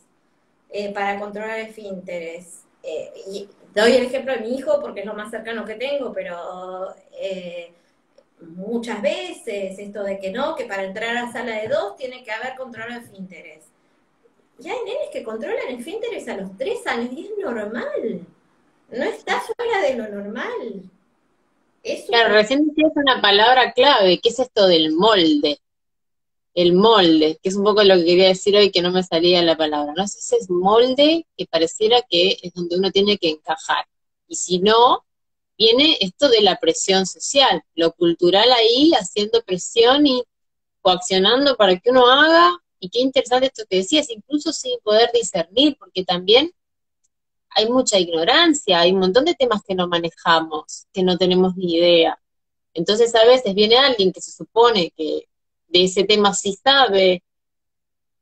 para controlar el esfínteres. Y doy el ejemplo de mi hijo porque es lo más cercano que tengo, pero muchas veces esto de que no, que para entrar a sala de dos tiene que haber control de esfínteres. Y hay nenes que controlan el esfínteres a los 3 años y es normal. No está fuera de lo normal. Es un claro, recién decías una palabra clave, ¿qué es esto del molde? El molde, que es un poco lo que quería decir hoy que no me salía la palabra, ¿no? Es ese molde que pareciera que es donde uno tiene que encajar. Y si no, viene esto de la presión social, lo cultural ahí haciendo presión y coaccionando para que uno haga, y qué interesante esto que decías, incluso sin poder discernir, porque también hay mucha ignorancia, hay un montón de temas que no manejamos, que no tenemos ni idea. Entonces a veces viene alguien que se supone que de ese tema sí sabe,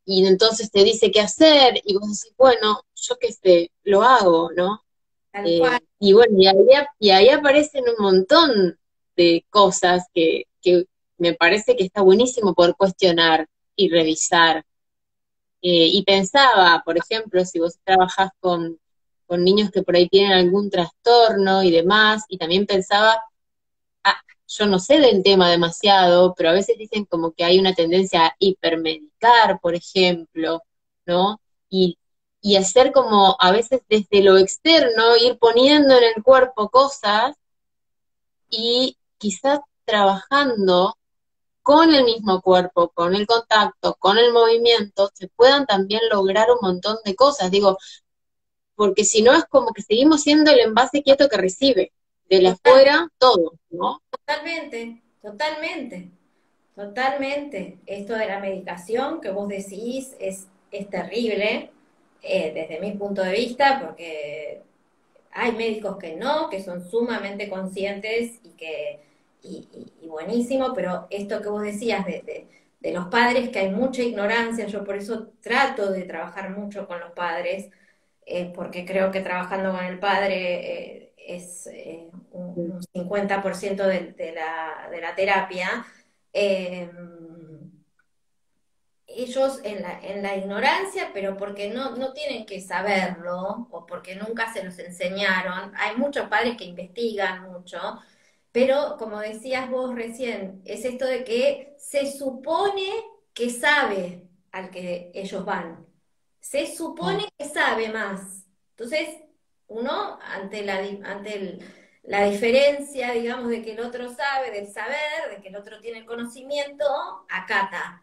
y entonces te dice qué hacer, y vos decís, bueno, yo qué sé, lo hago, ¿no? tal cual. Y bueno, y ahí aparecen un montón de cosas que me parece que está buenísimo poder cuestionar y revisar. Y pensaba, por ejemplo, si vos trabajás con niños que por ahí tienen algún trastorno y demás, y también pensaba, ah, yo no sé del tema demasiado, pero a veces dicen como que hay una tendencia a hipermedicar, por ejemplo, ¿no? Y, y hacer como a veces desde lo externo, ir poniendo en el cuerpo cosas y quizás trabajando con el mismo cuerpo, con el contacto, con el movimiento, se puedan también lograr un montón de cosas. Digo, porque si no es como que seguimos siendo el envase quieto que recibe, de la Totalmente, afuera todo, ¿no? totalmente, totalmente. Totalmente. Esto de la medicación que vos decís es terrible desde mi punto de vista, porque hay médicos que no, que son sumamente conscientes y buenísimo, pero esto que vos decías de los padres, que hay mucha ignorancia, yo por eso trato de trabajar mucho con los padres, porque creo que trabajando con el padre es un 50% de la terapia. eh, Ellos en la ignorancia, pero porque no tienen que saberlo o porque nunca se los enseñaron. Hay muchos padres que investigan mucho, pero como decías vos recién, es esto de que se supone que sabe al que ellos van. Se supone que sabe más. Entonces, uno, la diferencia, digamos, de que el otro sabe, del saber, de que el otro tiene el conocimiento, acata.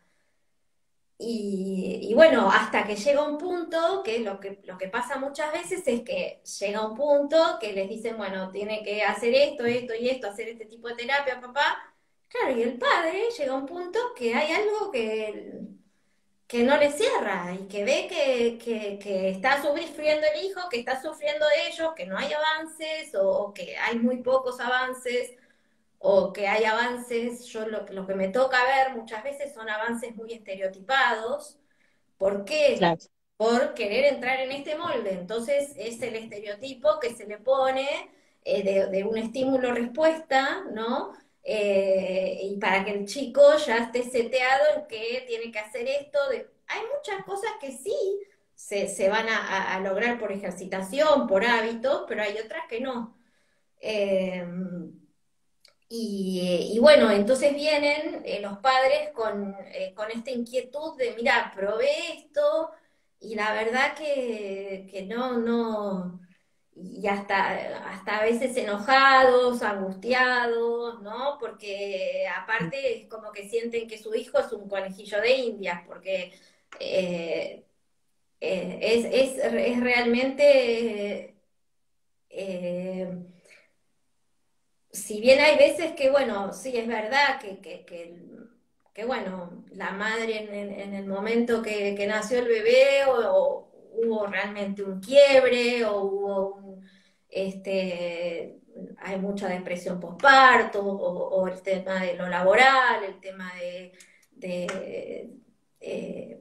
Y bueno, hasta que llega un punto, que lo que pasa muchas veces es que llega un punto que les dicen, bueno, tiene que hacer esto, esto y esto, hacer este tipo de terapia, papá. Claro, y el padre llega a un punto que hay algo que no le cierra y que ve que está sufriendo el hijo, que está sufriendo ellos, que no hay avances o que hay muy pocos avances o que hay avances, yo lo que me toca ver muchas veces son avances muy estereotipados. ¿Por qué? claro, Por querer entrar en este molde. Entonces es el estereotipo que se le pone de un estímulo-respuesta, ¿no? Y para que el chico ya esté seteado en que tiene que hacer esto. Hay muchas cosas que sí se van a lograr por ejercitación, por hábitos, pero hay otras que no. Eh, y bueno, entonces vienen los padres con esta inquietud de, mira, probé esto y la verdad que no, y hasta a veces enojados, angustiados, ¿no? Porque aparte es como que sienten que su hijo es un conejillo de Indias, porque eh, es realmente... eh, si bien hay veces que, bueno, sí, es verdad que, bueno, la madre en el momento que nació el bebé o hubo realmente un quiebre o hubo hay mucha depresión postparto o el tema de lo laboral, el tema de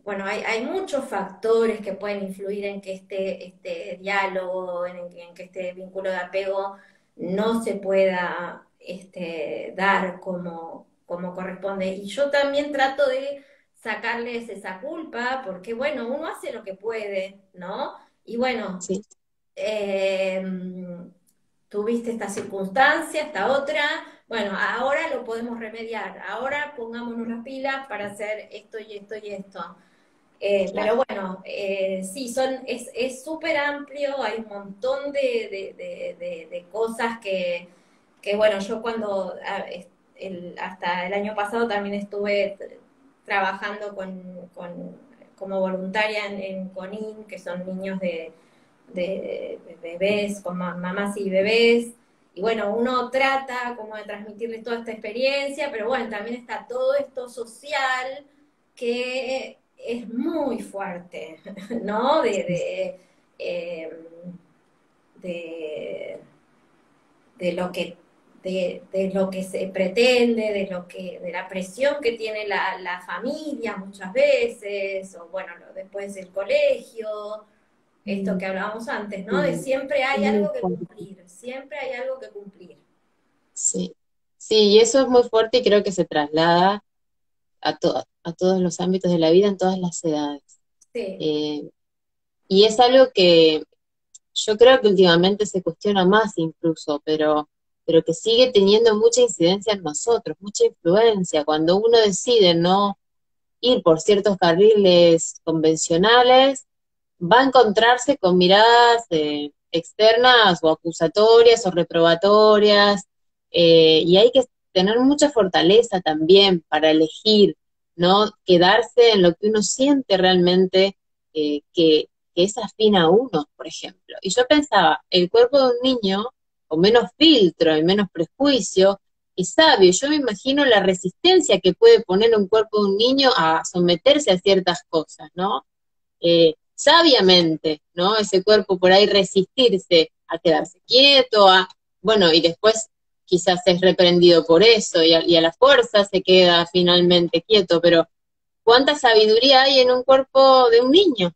bueno, hay muchos factores que pueden influir en que este diálogo, en que este vínculo de apego no se pueda dar como corresponde. Y yo también trato de sacarles esa culpa, porque bueno, uno hace lo que puede, ¿no? Y bueno, sí. eh, tuviste esta circunstancia, esta otra, bueno, ahora lo podemos remediar, ahora pongámonos las pilas para hacer esto y esto y esto. Claro. Pero bueno, sí, es súper amplio, hay un montón de cosas bueno, yo hasta el año pasado también estuve trabajando como voluntaria en CONIN, que son niños de bebés, con mamás y bebés. Y bueno, uno trata como de transmitirles toda esta experiencia, pero bueno, también está todo esto social que es muy fuerte, ¿no? Eh, de, de lo que de lo que se pretende, de la presión que tiene la familia muchas veces, o bueno, después el colegio, esto Mm, que hablábamos antes, ¿no? De sí, siempre hay muy algo que fuerte. cumplir, siempre hay algo que cumplir. Sí, sí, y eso es muy fuerte y creo que se traslada a todos los ámbitos de la vida en todas las edades. Sí, Eh, y es algo que yo creo que últimamente se cuestiona más incluso, pero que sigue teniendo mucha incidencia en nosotros, mucha influencia. Cuando uno decide no ir por ciertos carriles convencionales, va a encontrarse con miradas externas o acusatorias o reprobatorias, y hay que tener mucha fortaleza también para elegir, ¿no? Quedarse en lo que uno siente realmente que es afín a uno, por ejemplo. Y yo pensaba, el cuerpo de un niño, con menos filtro y menos prejuicio, es sabio. Yo me imagino la resistencia que puede poner un cuerpo de un niño a someterse a ciertas cosas, ¿no? Sabiamente, ¿no? Ese cuerpo por ahí resistirse a quedarse quieto, bueno, y después quizás es reprendido por eso y a la fuerza se queda finalmente quieto, pero ¿cuánta sabiduría hay en un cuerpo de un niño?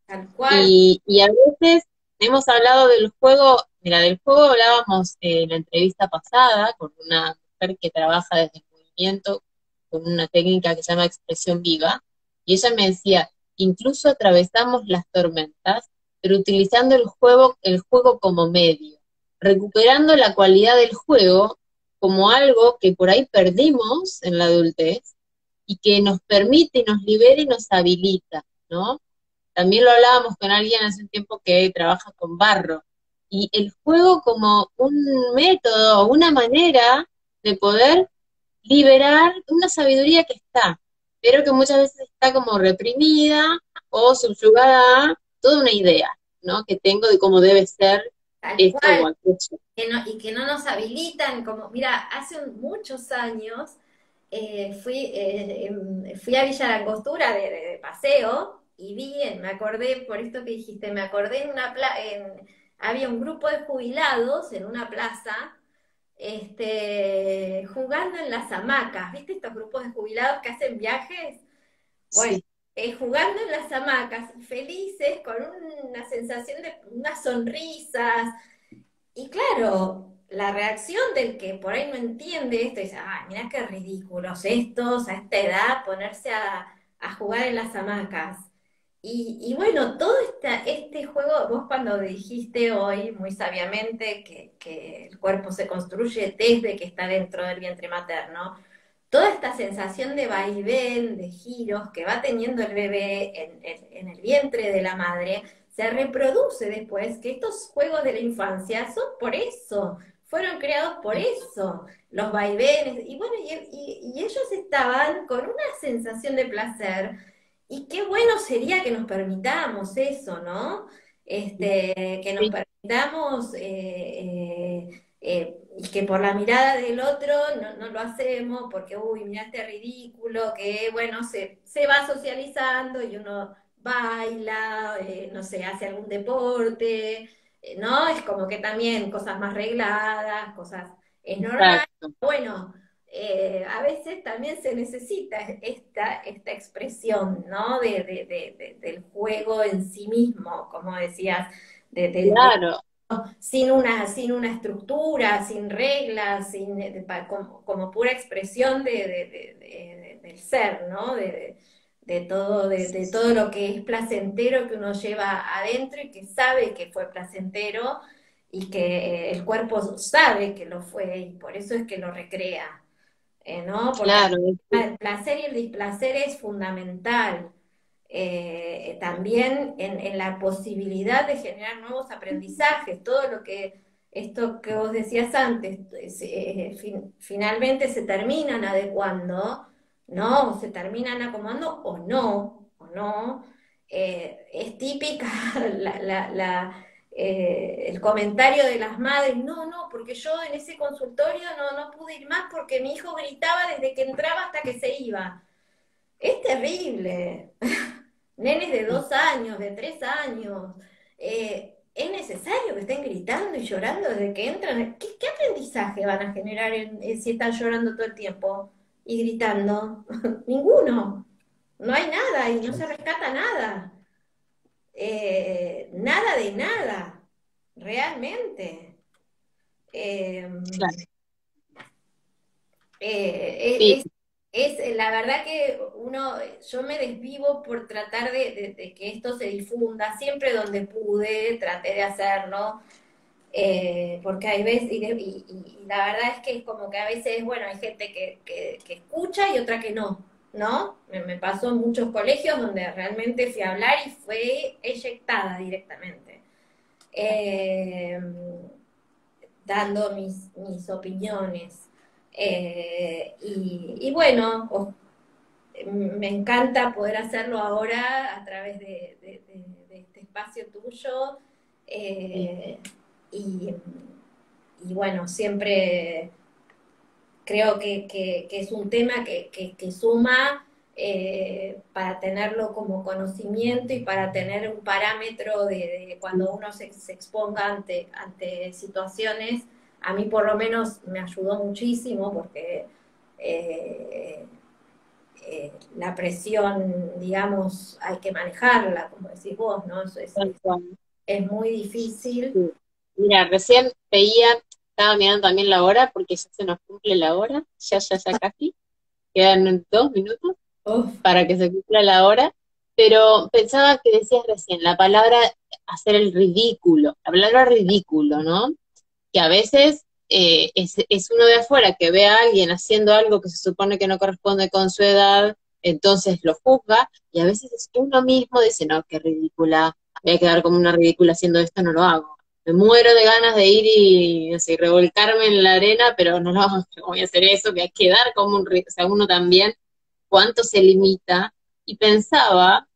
tal cual. Y a veces hemos hablado del juego, mira, del juego hablábamos en la entrevista pasada con una mujer que trabaja desde el movimiento, con una técnica que se llama expresión viva, y ella me decía, incluso atravesamos las tormentas, pero utilizando el juego como medio, recuperando la cualidad del juego como algo que por ahí perdimos en la adultez y que nos permite, nos libera y nos habilita, ¿no? También lo hablábamos con alguien hace un tiempo que trabaja con barro. Y el juego como un método, una manera de poder liberar una sabiduría que está, pero que muchas veces está como reprimida o subyugada a toda una idea, ¿no? Que tengo de cómo debe ser Tal esto cual. o aquello. Y que no nos habilitan, como, mira, hace muchos años fui a Villa Langostura de paseo y me acordé, por esto que dijiste, me acordé había un grupo de jubilados en una plaza jugando en las hamacas, ¿viste estos grupos de jubilados que hacen viajes? Bueno, Sí, jugando en las hamacas, felices, con una sensación de unas sonrisas. Y claro, la reacción del que por ahí no entiende esto, dice, ay, mirá qué ridículos estos a esta edad ponerse a jugar en las hamacas. Y bueno, todo este juego, vos cuando dijiste hoy muy sabiamente que el cuerpo se construye desde que está dentro del vientre materno, toda esta sensación de vaivén, de giros que va teniendo el bebé en el vientre de la madre, se reproduce después, que estos juegos de la infancia son por eso, fueron creados por eso, los vaivenes, y bueno, y ellos estaban con una sensación de placer, y qué bueno sería que nos permitamos eso, ¿no? Que nos sí, permitamos y que por la mirada del otro no lo hacemos porque, uy, mira este ridículo, que bueno, se va socializando y uno baila, no sé, hace algún deporte, ¿no? Es como que también cosas más regladas, cosas, es normal. exacto. Bueno, a veces también se necesita esta expresión, ¿no? Del juego en sí mismo, como decías, Claro, sin una estructura, sin reglas, como pura expresión del ser, ¿no? De todo lo que es placentero que uno lleva adentro y que sabe que fue placentero y que el cuerpo sabe que lo fue y por eso es que lo recrea, ¿no? Porque claro, el placer y el displacer es fundamental. También en la posibilidad de generar nuevos aprendizajes, todo lo que, esto que vos decías antes, finalmente se terminan adecuando, ¿no? Se terminan acomodando o no. Es típica el comentario de las madres, no, porque yo en ese consultorio no pude ir más porque mi hijo gritaba desde que entraba hasta que se iba. Es terrible. Nenes de 2 años, de 3 años. ¿Es necesario que estén gritando y llorando desde que entran? ¿Qué aprendizaje van a generar si están llorando todo el tiempo y gritando? Ninguno. No hay nada y no se rescata nada. Nada de nada, realmente. Eh, claro. Eh, Sí, la verdad que yo me desvivo por tratar de que esto se difunda, siempre donde pude, traté de hacerlo, porque hay veces, y la verdad es que es como que a veces, bueno, hay gente que escucha y otra que ¿no? Me pasó en muchos colegios donde realmente fui a hablar y fue eyectada directamente. Eh, Dando mis opiniones. Y bueno, me encanta poder hacerlo ahora a través de este espacio tuyo. sí, eh, y, y bueno, siempre creo que es un tema que suma para tenerlo como conocimiento y para tener un parámetro de cuando uno se exponga ante situaciones. A mí por lo menos me ayudó muchísimo porque eh, la presión, digamos, hay que manejarla, como decís vos, ¿no? Eso tal cual. es muy difícil. Sí. Mira, recién veía, estaba mirando también la hora, porque ya se nos cumple la hora, ya casi, quedan 2 minutos Uf, para que se cumpla la hora, pero pensaba que decías recién, la palabra hacer el ridículo, la palabra ridículo, ¿no? Que a veces es uno de afuera que ve a alguien haciendo algo que se supone que no corresponde con su edad, entonces lo juzga, y a veces es uno mismo dice, no, qué ridícula, voy a quedar como una ridícula haciendo esto, no lo hago. Me muero de ganas de ir y, no sé, revolcarme en la arena, pero no, no voy a hacer eso, voy a quedar como un ridículo. O sea, uno también, cuánto se limita. Y pensaba,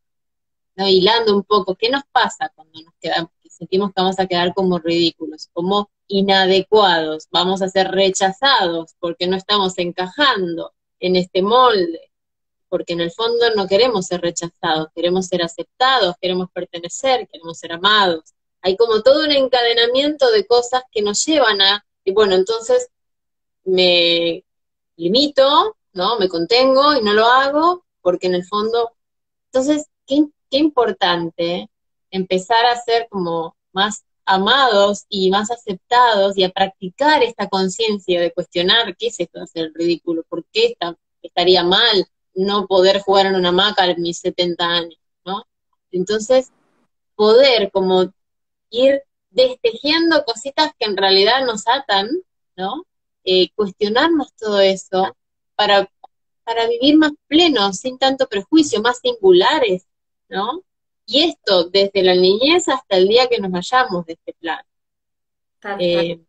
¿no? Hilando un poco, ¿qué nos pasa cuando nos quedamos, que sentimos que vamos a quedar como ridículos, como inadecuados, vamos a ser rechazados porque no estamos encajando en este molde? Porque en el fondo no queremos ser rechazados, queremos ser aceptados, queremos pertenecer, queremos ser amados. Hay como todo un encadenamiento de cosas que nos llevan a, y bueno, entonces me limito, ¿no? Me contengo y no lo hago, porque en el fondo, entonces, qué importante empezar a ser como más amados y más aceptados y a practicar esta conciencia de cuestionar qué es esto de hacer el ridículo, por qué estaría mal no poder jugar en una hamaca a mis 70 años, ¿no? Entonces, poder como ir destejiendo cositas que en realidad nos atan, ¿no? Cuestionarnos todo eso para, para vivir más plenos, sin tanto prejuicio, más singulares, ¿no? Y esto desde la niñez hasta el día que nos vayamos de este plan. tal, tal, Eh,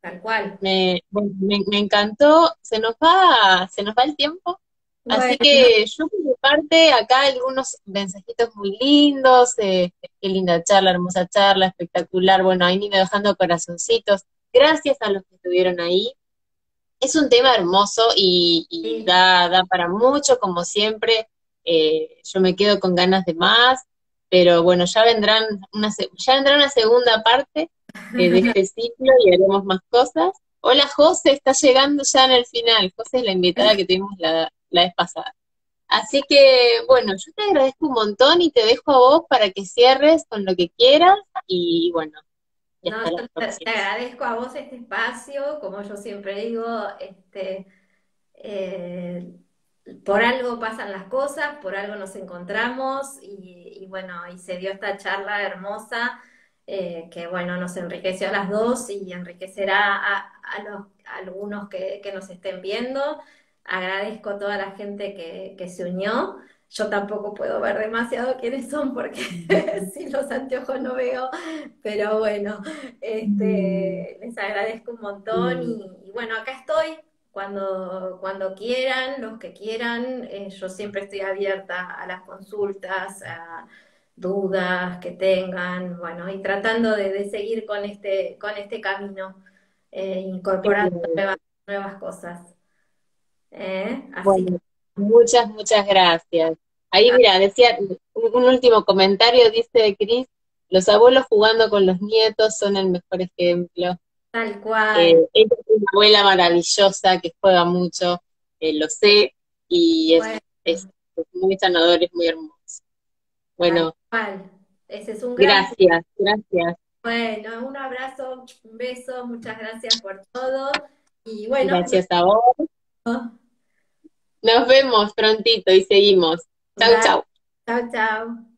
tal cual. me encantó, se nos va el tiempo, así Bueno, que yo por mi parte, acá algunos mensajitos muy lindos, qué linda charla, hermosa charla, espectacular, bueno, ahí me dejando corazoncitos, gracias a los que estuvieron ahí, es un tema hermoso y sí. da para mucho, como siempre, yo me quedo con ganas de más, pero bueno, ya vendrá una segunda parte de este ciclo y haremos más cosas. Hola José, está llegando ya en el final. José es la invitada que tuvimos la vez pasada. Así que, bueno, yo te agradezco un montón y te dejo a vos para que cierres con lo que quieras y bueno, y No, hasta la yo te próxima. agradezco a vos este espacio, como yo siempre digo, eh, por algo pasan las cosas, por algo nos encontramos y bueno, y se dio esta charla hermosa que bueno, nos enriqueció a las dos y enriquecerá a algunos que nos estén viendo. Agradezco a toda la gente que se unió. Yo tampoco puedo ver demasiado quiénes son porque sin los anteojos no veo, pero bueno, les agradezco un montón y bueno, acá estoy. Cuando quieran, los que quieran, yo siempre estoy abierta a las consultas, a dudas que tengan, bueno, y tratando de seguir con este camino, incorporando nuevas cosas. Así que, Bueno, muchas gracias. Ahí ah, mira, decía, un último comentario, dice Cris, los abuelos jugando con los nietos son el mejor ejemplo. tal cual. Ella es una abuela maravillosa que juega mucho, lo sé, y Bueno, es muy sanador, es muy hermoso. tal Bueno, cual. Ese es un gran. gracias, Bueno, un abrazo, un beso, muchas gracias por todo. Y bueno, gracias a vos. Nos vemos prontito y seguimos. Chau, dale, chau. chao, chao.